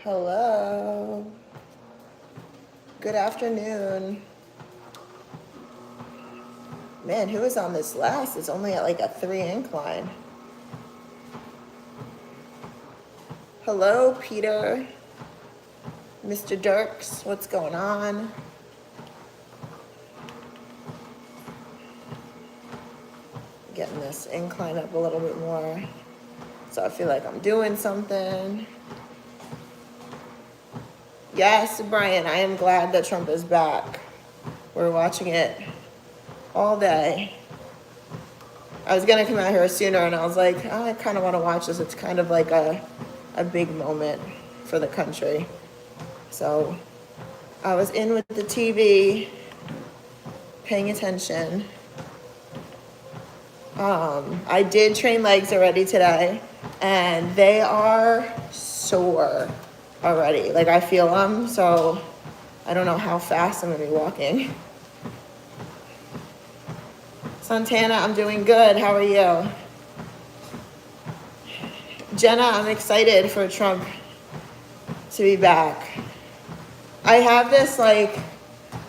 Hello. Good afternoon. Man, who is on this last? It's only at like a 3 incline. Hello, Peter. Mr. Dirks, what's going on? Getting this incline up a little bit more, so I feel like I'm doing something. Yes, Brian, I am glad that Trump is back. We're watching it all day. I was gonna come out here sooner, and I was like, oh, I kind of want to watch this. It's kind of like a big moment for the country. So I was in with the TV, paying attention. I did train legs already today, and they are sore already. Like, I feel them, so I don't know how fast I'm gonna be walking. Santana, I'm doing good. How are you? Jenna, I'm excited for Trump to be back. I have this, like,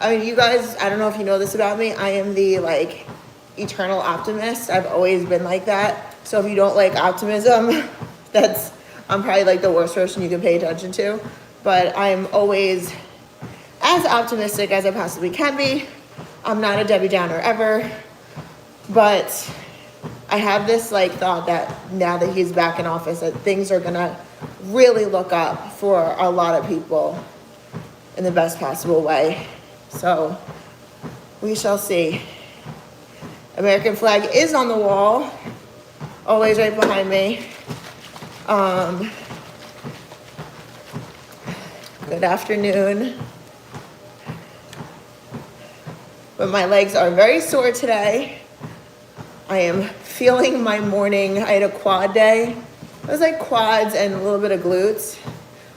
I mean, you guys, I don't know if you know this about me. I am the, like, eternal optimist. I've always been like that. So if you don't like optimism, I'm probably like the worst person you can pay attention to. But I'm always as optimistic as I possibly can be. I'm not a Debbie Downer ever. But I have this like thought that now that he's back in office, that things are gonna really look up for a lot of people in the best possible way. So we shall see. American flag is on the wall, always right behind me. Good afternoon. But my legs are very sore today. I am feeling my morning. I had a quad day. It was like quads and a little bit of glutes.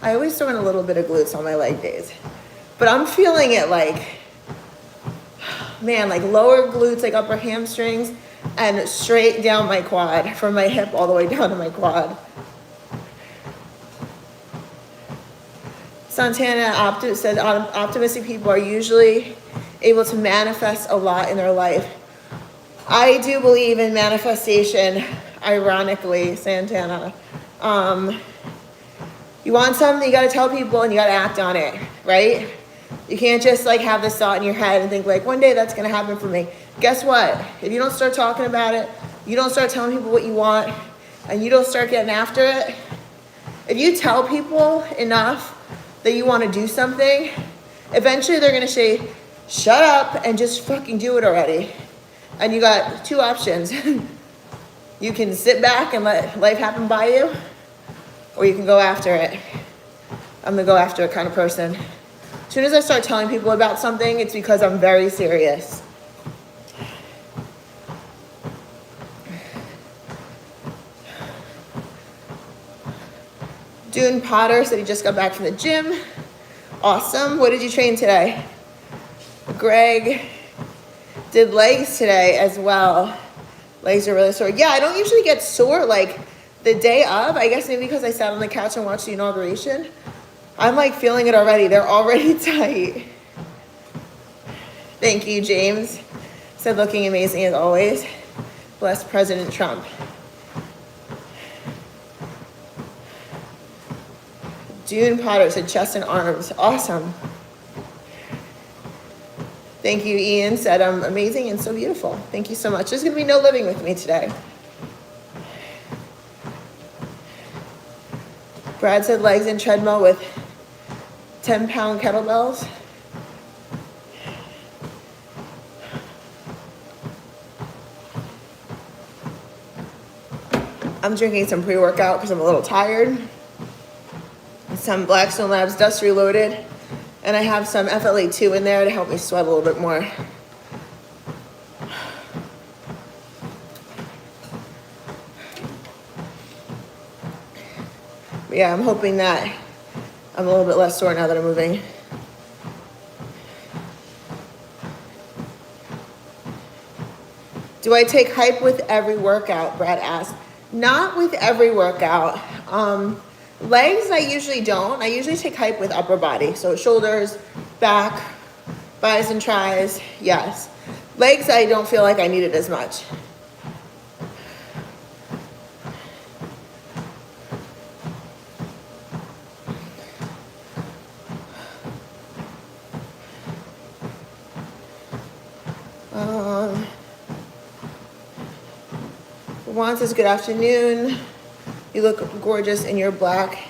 I always throw in a little bit of glutes on my leg days. But I'm feeling it like, man, like lower glutes, like upper hamstrings, and straight down my quad, from my hip all the way down to my quad. Santana said optimistic people are usually able to manifest a lot in their life. I do believe in manifestation, ironically, Santana. You want something, you gotta tell people and you gotta act on it, right? You can't just like have this thought in your head and think like, one day that's gonna happen for me. Guess what? If you don't start talking about it, you don't start telling people what you want, and you don't start getting after it, if you tell people enough that you wanna do something, eventually they're gonna say, shut up and just fucking do it already. And you got 2 options. You can sit back and let life happen by you, or you can go after it. I'm the go after it kind of person. As soon as I start telling people about something, it's because I'm very serious. Dune Potter said he just got back from the gym. Awesome. What did you train today? Greg did legs today as well. Legs are really sore. Yeah, I don't usually get sore like the day of. I guess maybe because I sat on the couch and watched the inauguration. I'm like feeling it already. They're already tight. Thank you, James. Said looking amazing as always. Bless President Trump. Dune Potter said chest and arms. Awesome. Thank you, Ian said I'm amazing and so beautiful. Thank you so much. There's gonna be no living with me today. Brad said legs and treadmill with 10-pound kettlebells. I'm drinking some pre-workout because I'm a little tired. Some Blackstone Labs Dust Reloaded. And I have some FLA2 in there to help me sweat a little bit more. But yeah, I'm hoping that I'm a little bit less sore now that I'm moving. Do I take hype with every workout? Brad asked. Not with every workout. Legs, I usually don't. I usually take hype with upper body. So shoulders, back, bis and tris, yes. Legs, I don't feel like I need it as much. Juan says, good afternoon. You look gorgeous in your black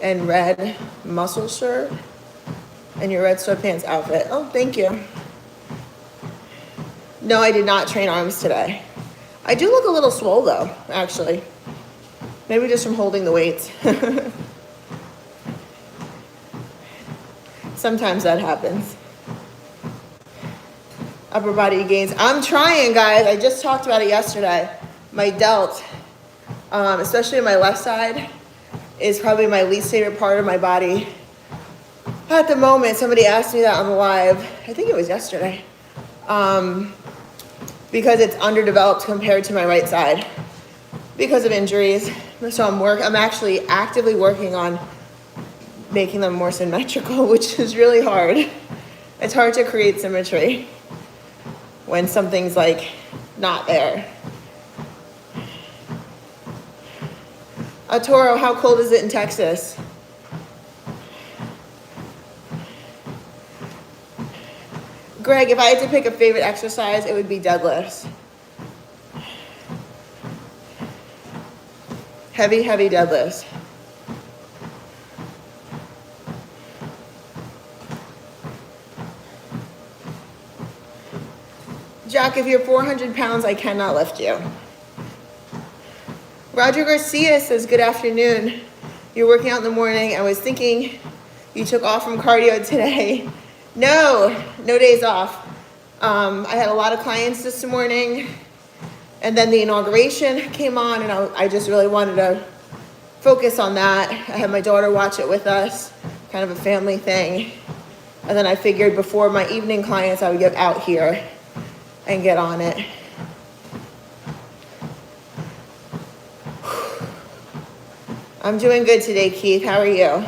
and red muscle shirt and your red sweatpants outfit. Oh, thank you. No, I did not train arms today. I do look a little swole though, actually. Maybe just from holding the weights. Sometimes that happens. Upper body gains. I'm trying, guys. I just talked about it yesterday. My delt, especially my left side, is probably my least favorite part of my body. At the moment, somebody asked me that on the live, I think it was yesterday, because it's underdeveloped compared to my right side because of injuries. So I'm actually actively working on making them more symmetrical, which is really hard. It's hard to create symmetry when something's like not there. Toro, how cold is it in Texas? Greg, if I had to pick a favorite exercise, it would be deadlifts. Heavy, heavy deadlifts. Jack, if you're 400 pounds, I cannot lift you. Roger Garcia says, good afternoon. You're working out in the morning. I was thinking you took off from cardio today. No days off. I had a lot of clients this morning, and then the inauguration came on, and I just really wanted to focus on that. I had my daughter watch it with us, kind of a family thing. And then I figured before my evening clients, I would get out here and get on it. I'm doing good today, Keith. How are you?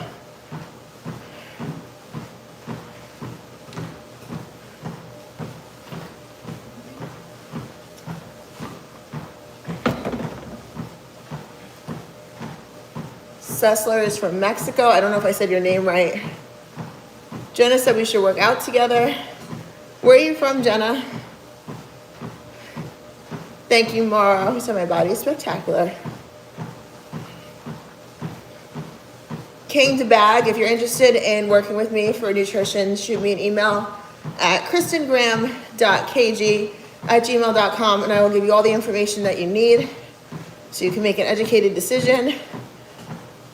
Sessler is from Mexico. I don't know if I said your name right. Jenna said we should work out together. Where are you from, Jenna? Thank you, Mara. Who said my body is spectacular. King to Bag, if you're interested in working with me for nutrition, shoot me an email at KristenGraham.KG at gmail.com, and I will give you all the information that you need so you can make an educated decision.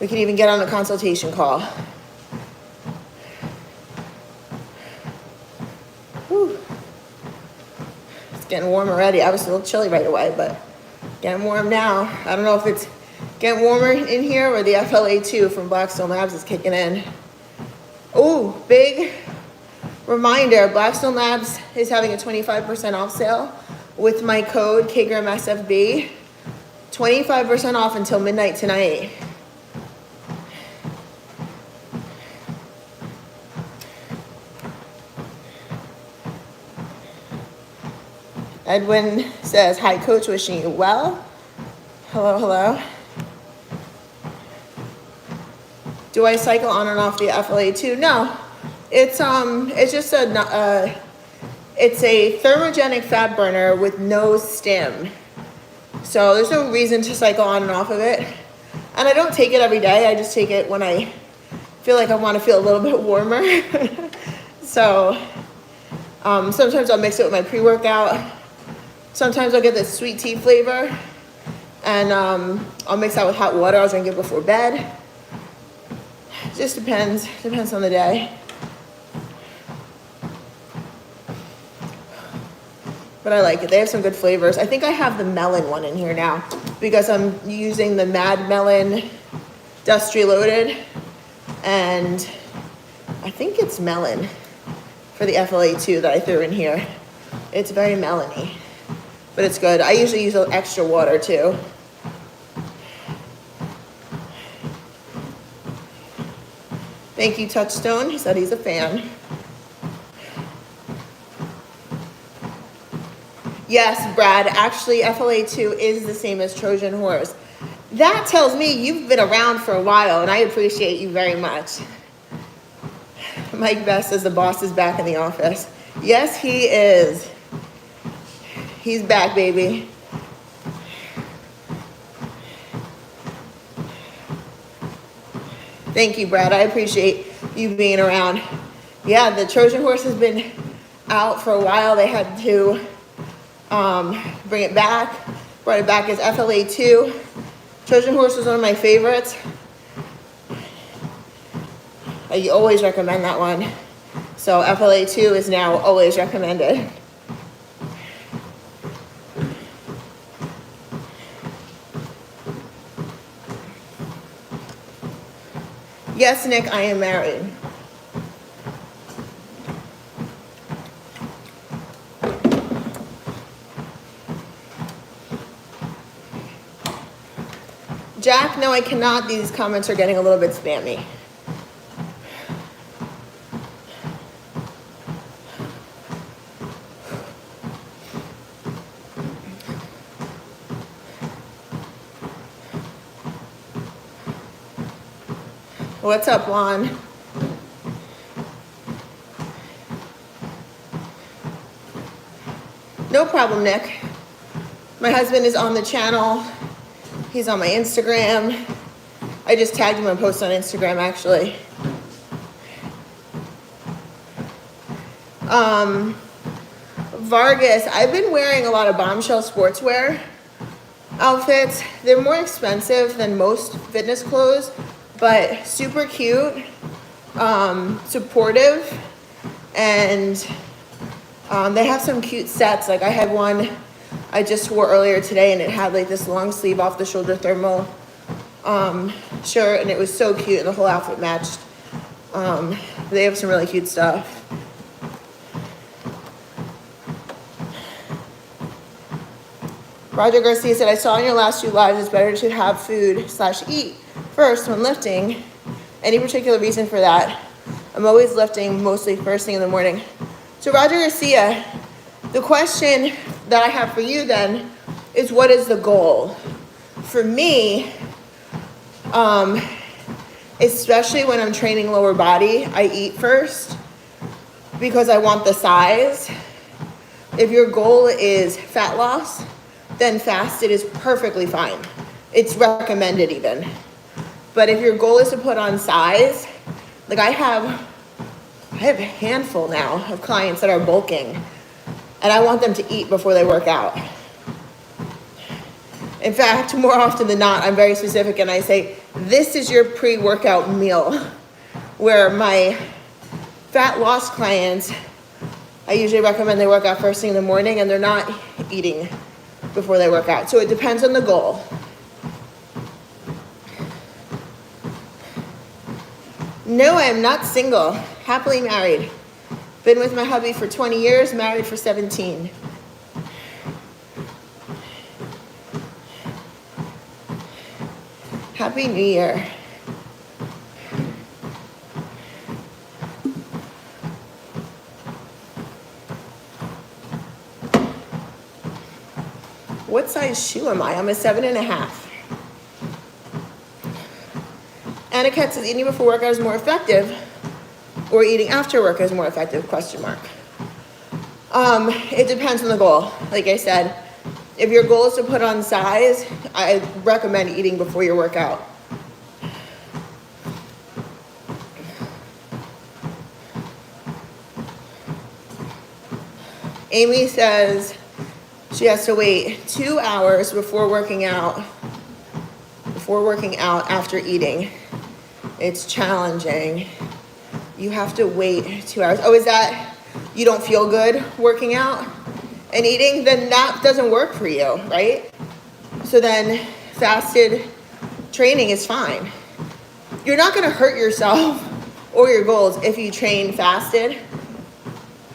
We can even get on a consultation call. Whew. It's getting warm already. I was a little chilly right away, but getting warm now. I don't know if it's getting warmer in here or the FLA2 from Blackstone Labs is kicking in. Oh, big reminder, Blackstone Labs is having a 25% off sale with my code KGRAMSFB. 25% off until midnight tonight. Edwin says, hi coach, wishing you well. Hello, hello. Do I cycle on and off the FLA2? No, it's just it's a thermogenic fat burner with no stim. So there's no reason to cycle on and off of it. And I don't take it every day. I just take it when I feel like I want to feel a little bit warmer. So sometimes I'll mix it with my pre-workout. Sometimes I'll get this sweet tea flavor, and I'll mix that with hot water. I'll drink it before bed. Just depends on the day. But I like it. They have some good flavors. I think I have the melon one in here now because I'm using the Mad Melon Dust Reloaded, and I think it's melon for the FLA2 that I threw in here. It's very melony. but it's good. I usually use extra water too. Thank you, Touchstone. He said he's a fan. Yes, Brad, actually FLA2 is the same as Trojan horse. That tells me you've been around for a while, and I appreciate you very much. Mike Best says the boss is back in the office. Yes, he is. He's back, baby. Thank you, Brad. I appreciate you being around. Yeah, the Trojan horse has been out for a while. They had to bring it back. Brought it back as FLA2. Trojan horse was one of my favorites. I always recommend that one. So FLA2 is now always recommended. Yes, Nick, I am married. Jack, no, I cannot. These comments are getting a little bit spammy. What's up, Lon? No problem, Nick. My husband is on the channel. He's on my Instagram. I just tagged him and posted on Instagram, actually. Vargas, I've been wearing a lot of Bombshell sportswear outfits. They're more expensive than most fitness clothes, but super cute, supportive, and they have some cute sets. Like I had one I just wore earlier today, and it had like this long sleeve off the shoulder thermal shirt, and it was so cute, and the whole outfit matched. They have some really cute stuff. Roger Garcia said, I saw in your last 2 lives it's better to have food/eat first when lifting. Any particular reason for that? I'm always lifting mostly first thing in the morning. So Roger Garcia, the question that I have for you then is, what is the goal? For me, especially when I'm training lower body, I eat first because I want the size. If your goal is fat loss, then fasted is perfectly fine. It's recommended even. But if your goal is to put on size, like I have a handful now of clients that are bulking, and I want them to eat before they work out. In fact, more often than not, I'm very specific and I say, this is your pre-workout meal. Where my fat loss clients, I usually recommend they work out first thing in the morning, and they're not eating before they work out. So it depends on the goal. No, I am not single. Happily married. Been with my hubby for 20 years, married for 17. Happy New Year. What size shoe am I? I'm a 7.5. Aniket says eating before workout is more effective, or eating after work is more effective, question mark. It depends on the goal. Like I said, if your goal is to put on size, I recommend eating before your workout. Amy says she has to wait 2 hours before working out after eating. It's challenging. You have to wait 2 hours. Oh, is that you don't feel good working out and eating? Then that doesn't work for you, right? So then fasted training is fine. You're not gonna hurt yourself or your goals if you train fasted.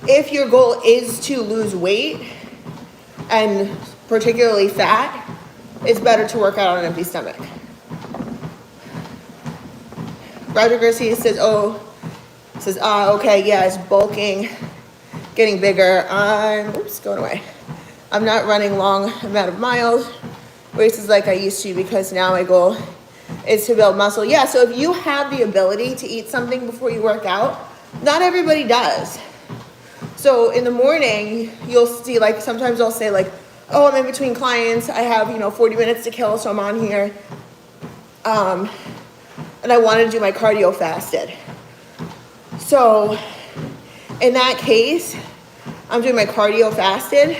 If your goal is to lose weight and particularly fat, it's better to work out on an empty stomach. Roger Garcia says, okay, yeah, it's bulking, getting bigger. Going away. I'm not running long amount of miles, races like I used to, because now my goal is to build muscle. Yeah, so if you have the ability to eat something before you work out, not everybody does. So in the morning, you'll see, like, sometimes I'll say, like, oh, I'm in between clients, I have, 40 minutes to kill, so I'm on here. And I wanted to do my cardio fasted. So in that case, I'm doing my cardio fasted,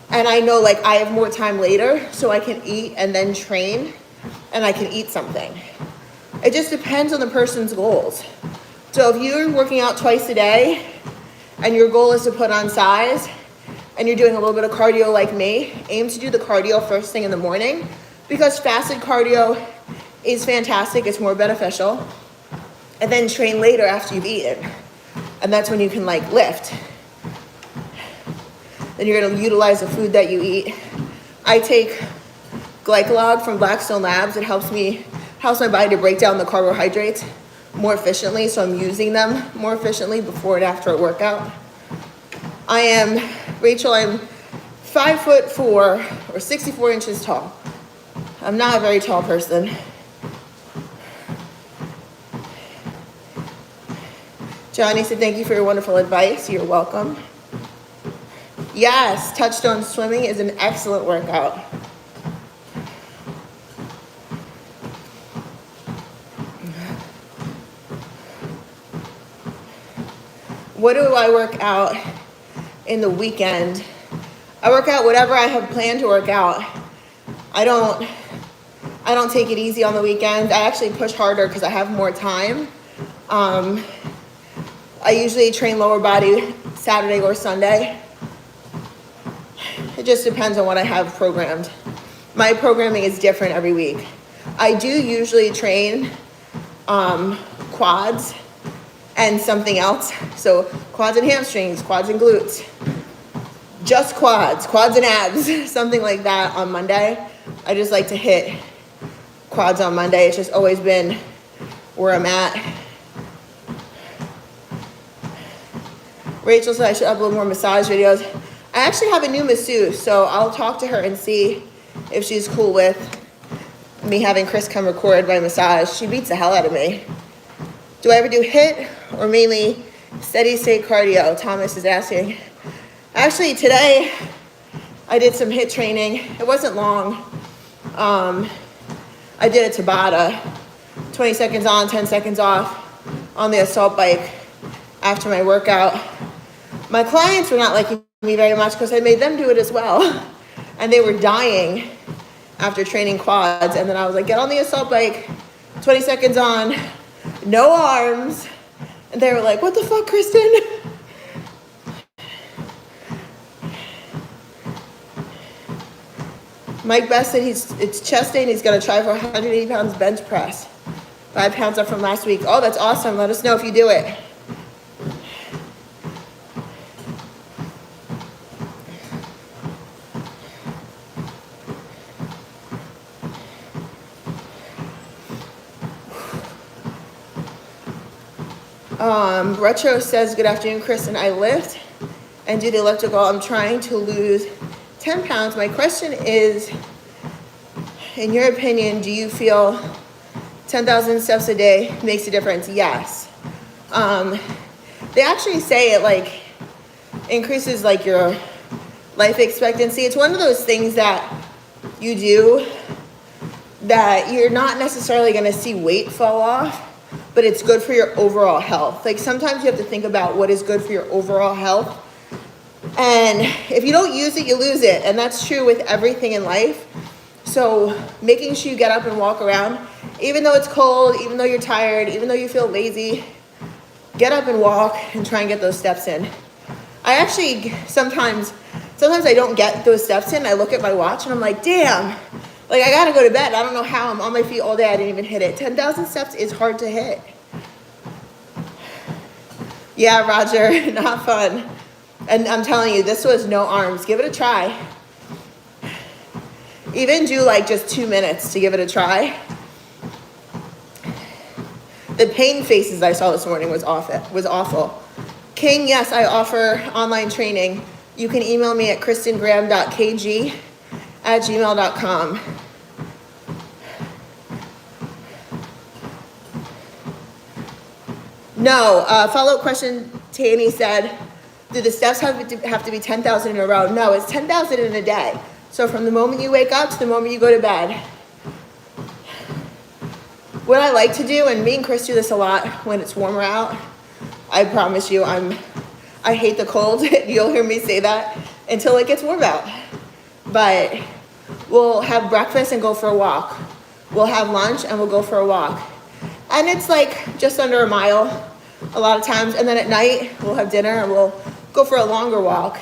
and I know, like, I have more time later, so I can eat and then train, and I can eat something. It just depends on the person's goals. So if you're working out twice a day, and your goal is to put on size, and you're doing a little bit of cardio like me, aim to do the cardio first thing in the morning, because fasted cardio is fantastic, it's more beneficial, and then train later after you've eaten. And that's when you can, like, lift. Then you're gonna utilize the food that you eat. I take Glycolog from Blackstone Labs. It helps my body to break down the carbohydrates more efficiently, so I'm using them more efficiently before and after a workout. Rachel, I'm 5'4" or 64 inches tall. I'm not a very tall person. Johnny said, thank you for your wonderful advice. You're welcome. Yes, touchstone swimming is an excellent workout. What do I work out in the weekend? I work out whatever I have planned to work out. I don't take it easy on the weekend. I actually push harder because I have more time. I usually train lower body Saturday or Sunday. It just depends on what I have programmed. My programming is different every week. I do usually train quads and something else. So quads and hamstrings, quads and glutes, just quads and abs, something like that on Monday. I just like to hit quads on Monday. It's just always been where I'm at. Rachel said I should upload more massage videos. I actually have a new masseuse, so I'll talk to her and see if she's cool with me having Chris come record my massage. She beats the hell out of me. Do I ever do HIIT or mainly steady state cardio? Thomas is asking. Actually, today I did some HIIT training. It wasn't long. I did a Tabata, 20 seconds on, 10 seconds off on the assault bike after my workout. My clients were not liking me very much because I made them do it as well. And they were dying after training quads. And then I was like, get on the assault bike, 20 seconds on, no arms. And they were like, what the fuck, Kristen? Mike Best said it's chest day and he's gonna try for 180 pounds bench press. 5 pounds up from last week. Oh, that's awesome. Let us know if you do it. Retro says, good afternoon, Kristen. I lift and do the elliptical. I'm trying to lose 10 pounds. My question is, in your opinion, do you feel 10,000 steps a day makes a difference? Yes. They actually say it like increases like your life expectancy. It's one of those things that you do that you're not necessarily going to see weight fall off, but it's good for your overall health. Like sometimes you have to think about what is good for your overall health. And if you don't use it, you lose it. And that's true with everything in life. So making sure you get up and walk around, even though it's cold, even though you're tired, even though you feel lazy, get up and walk and try and get those steps in. I actually, sometimes I don't get those steps in. I look at my watch and I'm like, damn, like I gotta go to bed. I don't know how I'm on my feet all day. I didn't even hit it. 10,000 steps is hard to hit. Yeah, Roger, not fun. And I'm telling you, this was no arms. Give it a try. Even do like just 2 minutes to give it a try. The pain faces I saw this morning was awful. King, yes, I offer online training. You can email me at KristenGraham.KG at gmail.com. No, follow-up question, Tanny said, do the steps have to be 10,000 in a row? No, it's 10,000 in a day. So from the moment you wake up to the moment you go to bed. What I like to do, and me and Chris do this a lot when it's warmer out, I promise you, I hate the cold. You'll hear me say that until it gets warm out. But we'll have breakfast and go for a walk. We'll have lunch and we'll go for a walk. And it's like just under a mile a lot of times. And then at night, we'll have dinner and we'll go for a longer walk.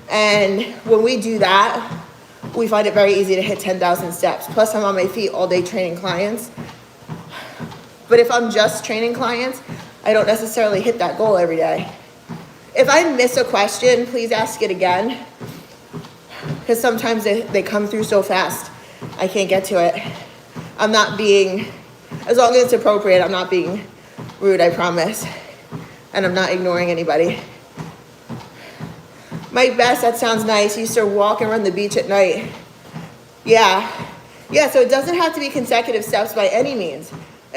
And when we do that, we find it very easy to hit 10,000 steps. Plus, I'm on my feet all day training clients. But if I'm just training clients, I don't necessarily hit that goal every day. If I miss a question, please ask it again. Because sometimes they come through so fast, I can't get to it. I'm not being, as long as it's appropriate, I'm not being rude, I promise. And I'm not ignoring anybody. Mike Best, that sounds nice. You used to walk and run the beach at night. Yeah, so it doesn't have to be consecutive steps by any means.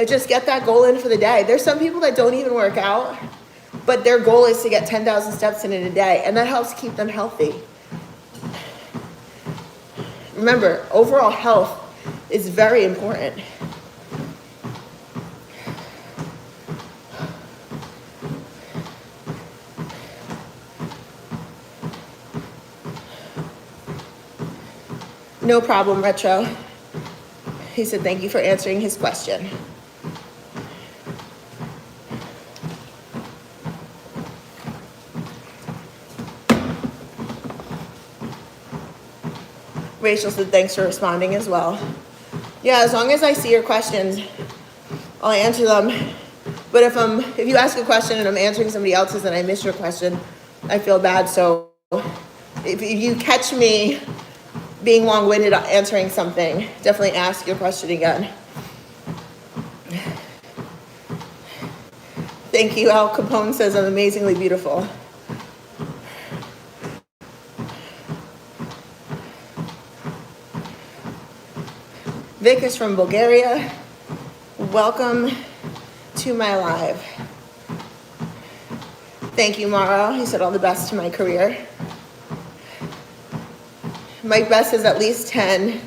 Just get that goal in for the day. There's some people that don't even work out, but their goal is to get 10,000 steps in a day, and that helps keep them healthy. Remember, overall health is very important. No problem, Retro. He said, thank you for answering his question. Rachel said, thanks for responding as well. Yeah, as long as I see your questions, I'll answer them. But if you ask a question and I'm answering somebody else's and I miss your question, I feel bad. So if you catch me being long-winded answering something, definitely ask your question again. Thank you. Al Capone says I'm amazingly beautiful. Vic is from Bulgaria. Welcome to my live. Thank you, Mara. He said all the best to my career. Mike Best is at least 10.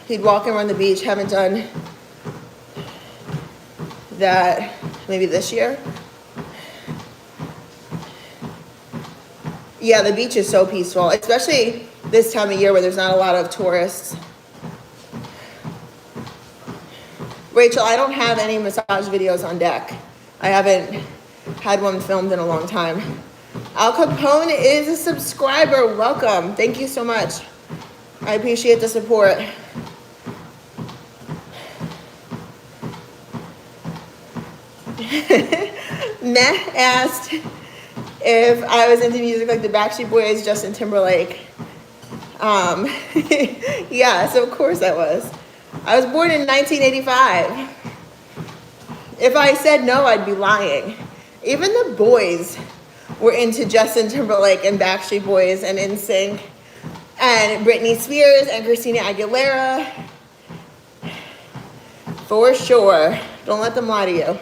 He'd walk and run the beach. Haven't done that maybe this year. Yeah, the beach is so peaceful, especially this time of year where there's not a lot of tourists. Rachel, I don't have any massage videos on deck. I haven't had one filmed in a long time. Al Capone is a subscriber. Welcome. Thank you so much. I appreciate the support. Neh asked if I was into music like the Backstreet Boys, Justin Timberlake. Yes, of course I was. I was born in 1985. If I said no, I'd be lying. Even the boys were into Justin Timberlake and Backstreet Boys and NSYNC and Britney Spears and Christina Aguilera. For sure. Don't let them lie to you.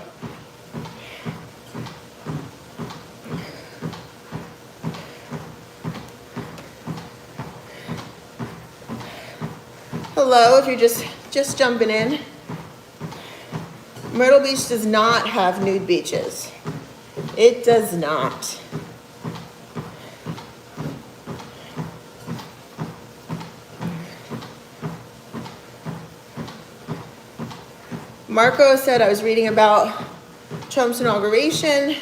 Hello, if you're just jumping in. Myrtle Beach does not have nude beaches. It does not. Marco said, I was reading about Trump's inauguration.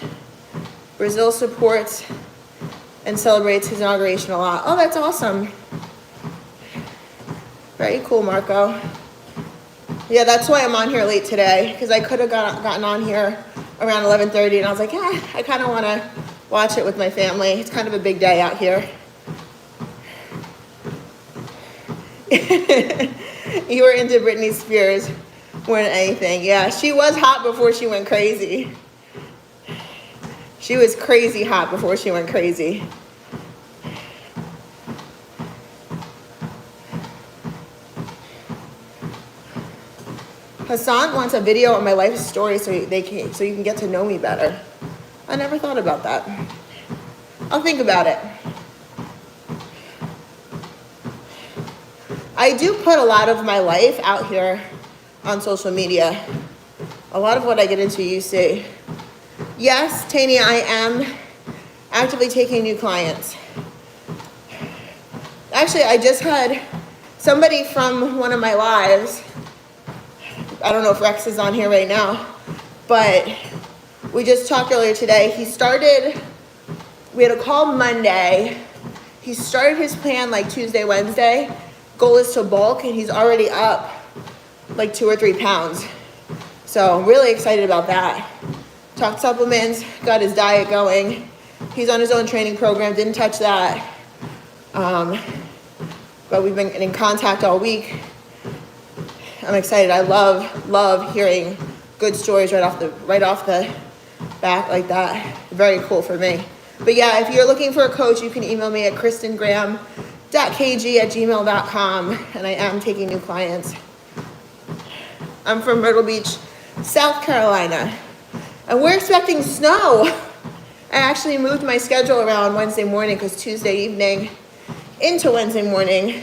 Brazil supports and celebrates his inauguration a lot. Oh, that's awesome. Very cool, Marco. Yeah, that's why I'm on here late today, because I could have gotten on here around 11:30, and I was like, yeah, I kind of want to watch it with my family. It's kind of a big day out here. You were into Britney Spears more than anything. Yeah, she was hot before she went crazy. She was crazy hot before she went crazy. Hassan wants a video of my life story so you can get to know me better. I never thought about that. I'll think about it. I do put a lot of my life out here on social media. A lot of what I get into you see. Yes, Tanya, I am actively taking new clients. Actually, I just had somebody from one of my lives. I don't know if Rex is on here right now, but we just talked earlier today. We had a call Monday. He started his plan like Tuesday, Wednesday. Goal is to bulk, and he's already up like 2 or 3 pounds. So I'm really excited about that. Talked supplements, got his diet going. He's on his own training program, didn't touch that. But we've been in contact all week. I'm excited. I love hearing good stories right off the back like that. Very cool for me. But yeah, if you're looking for a coach, you can email me at KristenGraham.KG@gmail.com, and I am taking new clients. I'm from Myrtle Beach, South Carolina, and we're expecting snow. I actually moved my schedule around Wednesday morning because Tuesday evening into Wednesday morning,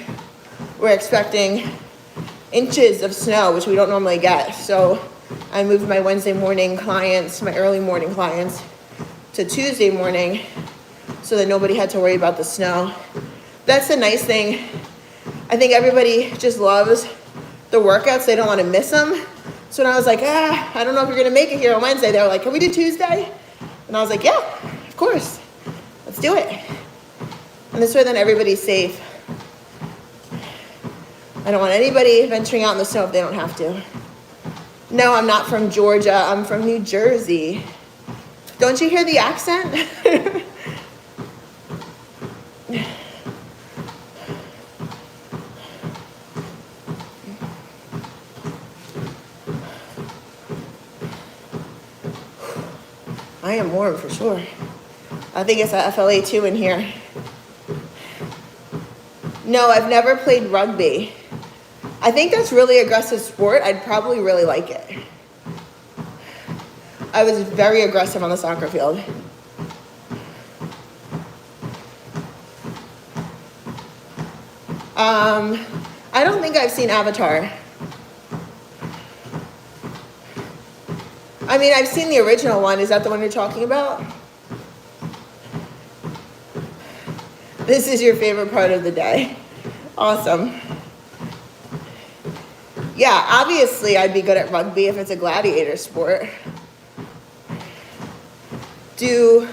we're expecting inches of snow, which we don't normally get. So I moved my Wednesday morning clients, my early morning clients, to Tuesday morning so that nobody had to worry about the snow. That's the nice thing. I think everybody just loves the workouts. They don't want to miss them. So when I was like, I don't know if you're going to make it here on Wednesday, they were like, can we do Tuesday? And I was like, yeah, of course. Let's do it. And this way then everybody's safe. I don't want anybody venturing out in the snow if they don't have to. No, I'm not from Georgia. I'm from New Jersey. Don't you hear the accent? I am warm for sure. I think it's a FLA2 in here. No, I've never played rugby. I think that's really aggressive sport. I'd probably really like it. I was very aggressive on the soccer field. I don't think I've seen Avatar. I mean, I've seen the original one. Is that the one you're talking about? This is your favorite part of the day. Awesome. Yeah, obviously I'd be good at rugby if it's a gladiator sport. Do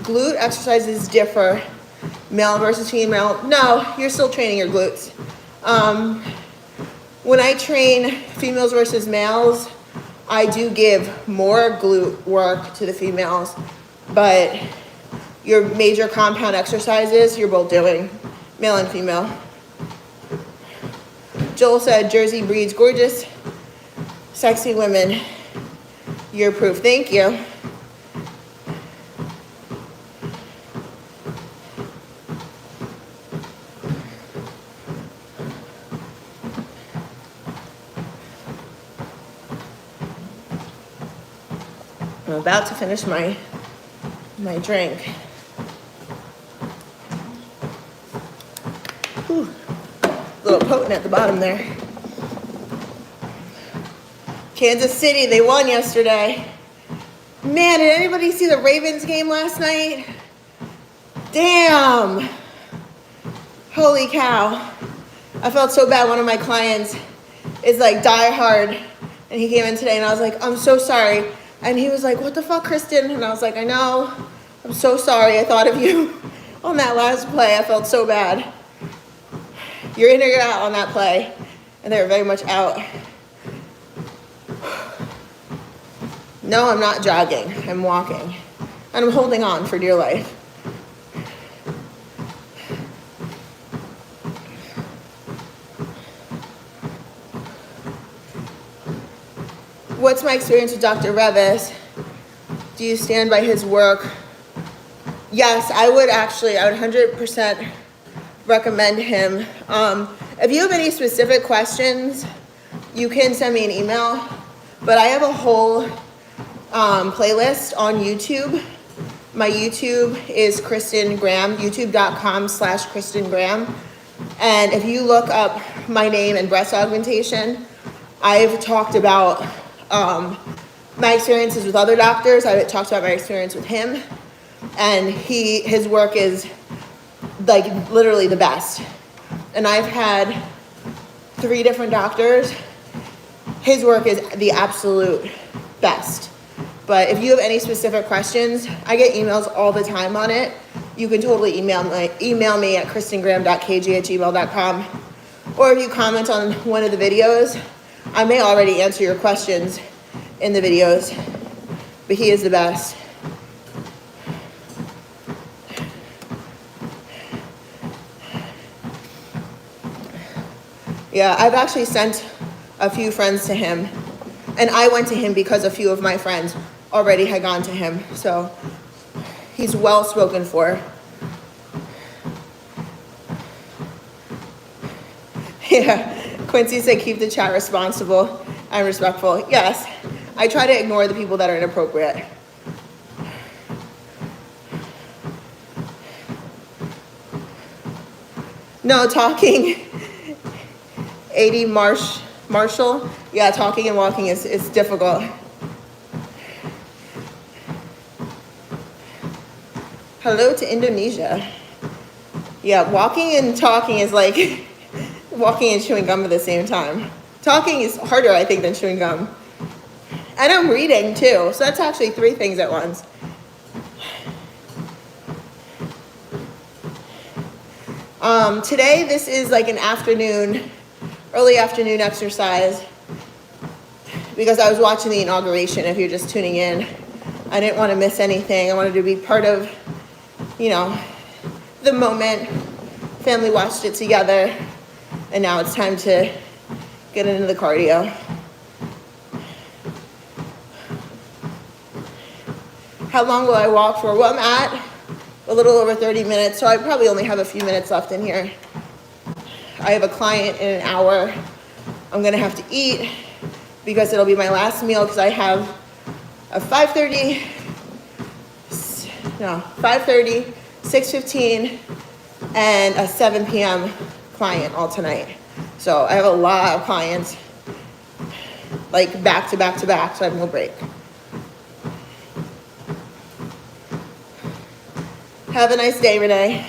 glute exercises differ, male versus female? No, you're still training your glutes. When I train females versus males, I do give more glute work to the females, but your major compound exercises, you're both doing, male and female. Joel said, Jersey breeds gorgeous, sexy women. You're proof. Thank you. I'm about to finish my drink. Whew. A little potent at the bottom there. Kansas City, they won yesterday. Man, did anybody see the Ravens game last night? Damn. Holy cow. I felt so bad. One of my clients is like diehard, and he came in today, and I was like, I'm so sorry. And he was like, what the fuck, Kristen? And I was like, I know. I'm so sorry. I thought of you on that last play. I felt so bad. You're in or you're out on that play. And they were very much out. No, I'm not jogging. I'm walking. And I'm holding on for dear life. What's my experience with Dr. Revis? Do you stand by his work? Yes, I would 100% recommend him. If you have any specific questions, you can send me an email, but I have a whole playlist on YouTube. My YouTube is Kristen Graham, youtube.com/KristenGraham. And if you look up my name and breast augmentation, I've talked about my experiences with other doctors. I've talked about my experience with him. And his work is like literally the best. And I've had 3 different doctors. His work is the absolute best. But if you have any specific questions, I get emails all the time on it. You can totally email me at KristenGraham.KG@gmail.com. Or if you comment on one of the videos, I may already answer your questions in the videos. But he is the best. Yeah, I've actually sent a few friends to him. And I went to him because a few of my friends already had gone to him. So he's well spoken for. Yeah, Quincy said keep the chat responsible and respectful. Yes, I try to ignore the people that are inappropriate. No, talking, 80 Marshall. Yeah, talking and walking is difficult. Hello to Indonesia. Yeah, walking and talking is like walking and chewing gum at the same time. Talking is harder, I think, than chewing gum. And I'm reading too, so that's actually 3 things at once. Today, this is like an early afternoon exercise because I was watching the inauguration. If you're just tuning in, I didn't want to miss anything. I wanted to be part of, the moment. Family watched it together, and now it's time to get into the cardio. How long will I walk for? Well, I'm at a little over 30 minutes, so I probably only have a few minutes left in here. I have a client in an hour. I'm gonna have to eat because it'll be my last meal because I have a 5:30, 6:15, and a 7 p.m. client all tonight. So I have a lot of clients, like back to back to back, so I have no break. Have a nice day, Renee.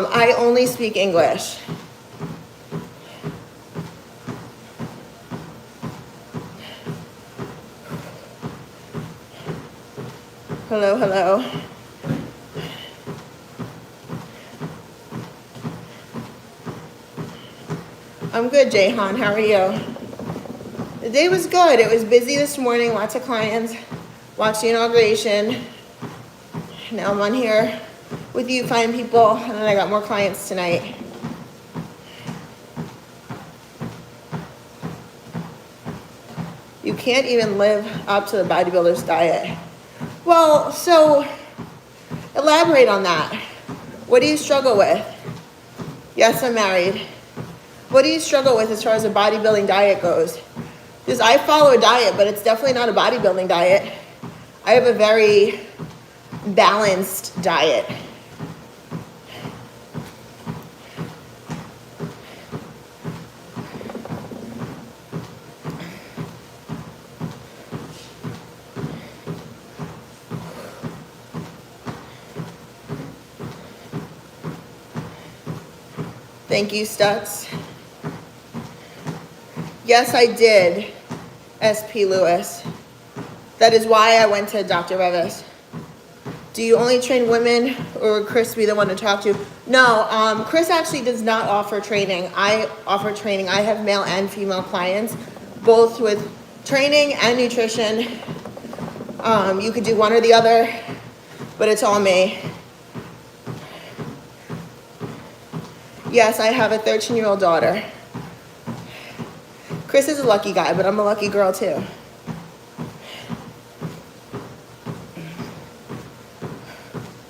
I only speak English. Hello, hello. I'm good, Jayhan. How are you? The day was good. It was busy this morning, lots of clients. Watched the inauguration. Now I'm on here with you fine people, and then I got more clients tonight. You can't even live up to the bodybuilder's diet. Well, so elaborate on that. What do you struggle with? Yes, I'm married. What do you struggle with as far as a bodybuilding diet goes? Because I follow a diet, but it's definitely not a bodybuilding diet. I have a very balanced diet. Thank you, Stutz. Yes, I did, SP Lewis. That is why I went to Dr. Revis. Do you only train women, or would Chris be the one to talk to? No, Chris actually does not offer training. I offer training. I have male and female clients, both with training and nutrition. You could do one or the other. but it's all me. Yes, I have a 13-year-old daughter. Chris is a lucky guy, but I'm a lucky girl too.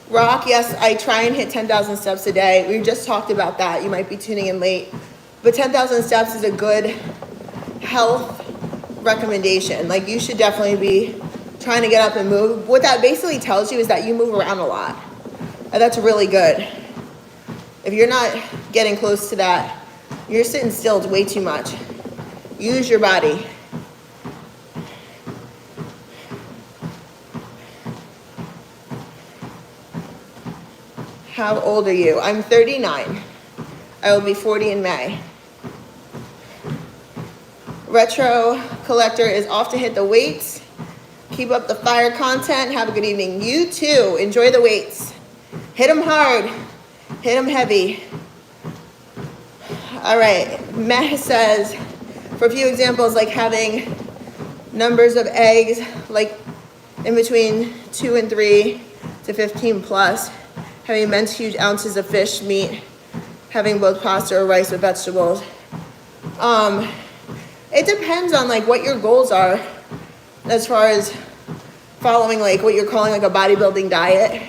Rock, yes, I try and hit 10,000 steps a day. We just talked about that. You might be tuning in late. But 10,000 steps is a good health recommendation. Like, you should definitely be trying to get up and move. What that basically tells you is that you move around a lot. And that's really good. If you're not getting close to that, you're sitting still way too much. Use your body. How old are you? I'm 39. I will be 40 in May. Retro Collector is off to hit the weights. Keep up the fire content. Have a good evening. You too. Enjoy the weights. Hit them hard. Hit them heavy. All right. Meh says, for a few examples, like having numbers of eggs, like in between 2 and 3 to 15 plus, having immense huge ounces of fish, meat, having both pasta or rice with vegetables. It depends on like what your goals are as far as following like what you're calling like a bodybuilding diet.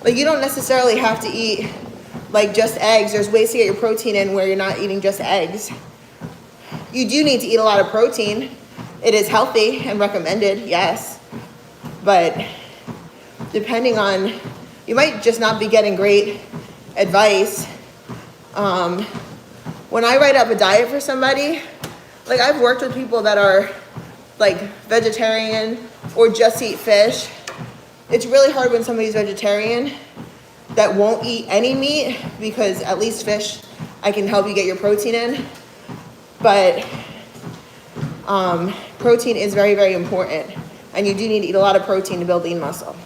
Like, you don't necessarily have to eat like just eggs. There's ways to get your protein in where you're not eating just eggs. You do need to eat a lot of protein. It is healthy and recommended, yes. But depending on, you might just not be getting great advice. When I write up a diet for somebody, like I've worked with people that are like vegetarian or just eat fish. It's really hard when somebody's vegetarian that won't eat any meat, because at least fish, I can help you get your protein in. But protein is very, very important. And you do need to eat a lot of protein to build lean muscle.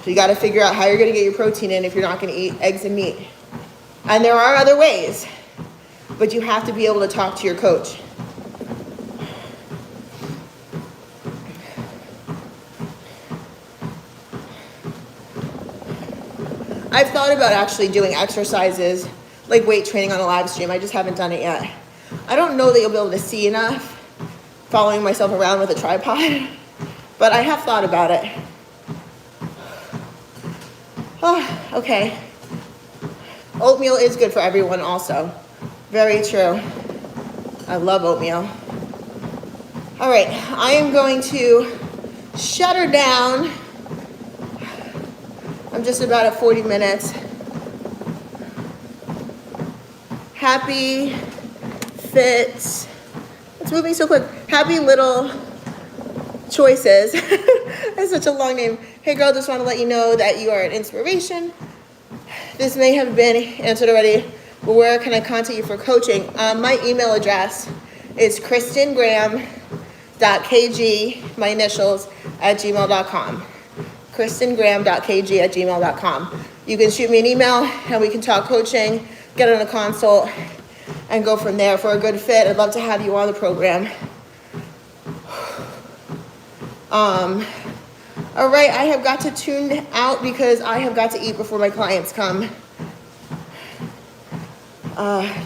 So you got to figure out how you're going to get your protein in if you're not going to eat eggs and meat. And there are other ways, but you have to be able to talk to your coach. I've thought about actually doing exercises like weight training on a live stream. I just haven't done it yet. I don't know that you'll be able to see enough following myself around with a tripod, but I have thought about it. Oh, okay. Oatmeal is good for everyone also. Very true. I love oatmeal. All right, I am going to shut her down. I'm just about at 40 minutes. Happy, fit, it's moving so quick. Happy Little Choices. That's such a long name. Hey girl, just want to let you know that you are an inspiration. This may have been answered already, but where can I contact you for coaching? My email address is KristenGraham.KG, my initials, @gmail.com. KristenGraham.KG @gmail.com. You can shoot me an email and we can talk coaching, get on a consult, and go from there. For a good fit, I'd love to have you on the program. All right, I have got to tune out because I have got to eat before my clients come.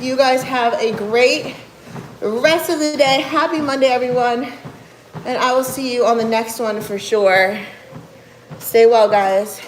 You guys have a great rest of the day. Happy Monday, everyone. And I will see you on the next one for sure. Stay well, guys.